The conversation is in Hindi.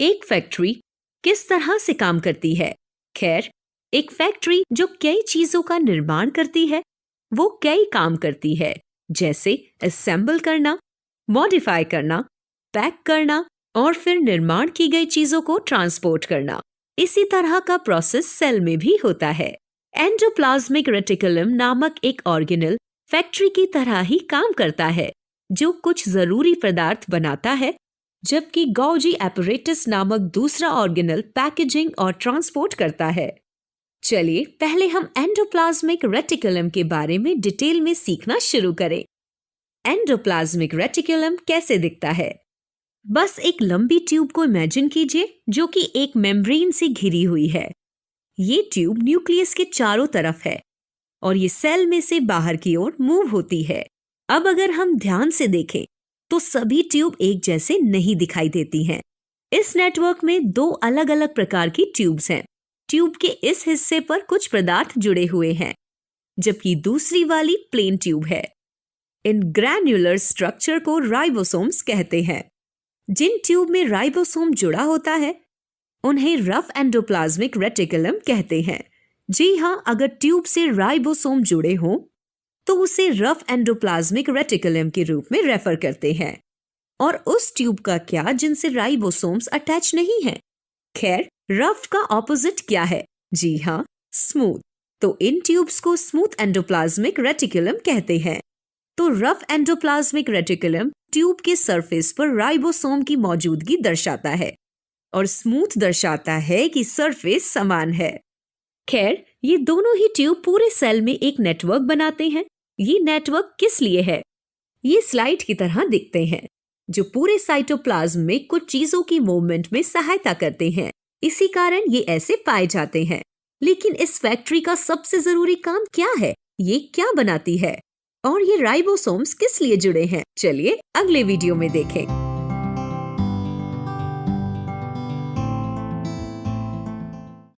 एक फैक्ट्री किस तरह से काम करती है? खैर, एक फैक्ट्री जो कई चीजों का निर्माण करती है, वो कई काम करती है, जैसे असेंबल करना, मॉडिफाई करना, पैक करना और फिर निर्माण की गई चीजों को ट्रांसपोर्ट करना। इसी तरह का प्रोसेस सेल में भी होता है। एंडोप्लाज्मिक रेटिकुलम नामक एक ऑर्गेनेल फैक्ट्री की तरह ही काम करता है, जो कुछ जरूरी पदार्थ बनाता है, जबकि गॉल्गी एपरेटस नामक दूसरा ऑर्गेनेल पैकेजिंग और ट्रांसपोर्ट करता है। चलिए पहले हम एंडोप्लाज्मिक रेटिकुलम के बारे में डिटेल में सीखना शुरू करें। एंडोप्लाज्मिक रेटिकुलम कैसे दिखता है? बस एक लंबी ट्यूब को इमेजिन कीजिए जो कि एक मेम्ब्रेन से घिरी हुई है। ये ट्यूब न्यूक्लियस के चारों तरफ है और ये सेल में से बाहर की ओर मूव होती है। अब अगर हम ध्यान से देखें तो सभी ट्यूब एक जैसे नहीं दिखाई देती हैं। इस नेटवर्क में दो अलग अलग प्रकार की ट्यूब्स हैं। ट्यूब के इस हिस्से पर कुछ पदार्थ जुड़े हुए हैं, जबकि दूसरी वाली प्लेन ट्यूब है। इन ग्रैन्युलर स्ट्रक्चर को राइबोसोम्स कहते हैं। जिन ट्यूब में राइबोसोम जुड़ा होता है उन्हें रफ एंडोप्लाज्मिक रेटिकुलम कहते हैं। जी हाँ, अगर ट्यूब से राइबोसोम जुड़े हों तो उसे रफ एंडोप्लाज्मिक रेटिकुलम के रूप में रेफर करते हैं। और उस ट्यूब का क्या जिनसे राइबोसोम्स अटैच नहीं है? खैर, रफ का ऑपोजिट क्या है? जी हाँ, स्मूथ। तो इन ट्यूब्स को स्मूथ एंडोप्लाज्मिक रेटिकुलम कहते हैं। तो रफ एंडोप्लाज्मिक रेटिकुलम ट्यूब के सरफेस पर राइबोसोम की मौजूदगी दर्शाता है और स्मूथ दर्शाता है कि सरफेस समान है। खैर, ये दोनों ही ट्यूब पूरे सेल में एक नेटवर्क बनाते हैं। ये नेटवर्क किस लिए है? ये स्लाइड की तरह दिखते हैं, जो पूरे साइटोप्लाज्म में कुछ चीजों की मूवमेंट में सहायता करते हैं। इसी कारण ये ऐसे पाए जाते हैं। लेकिन इस फैक्ट्री का सबसे जरूरी काम क्या है? ये क्या बनाती है? और ये राइबोसोम्स किस लिए जुड़े हैं? चलिए अगले वीडियो में देखें।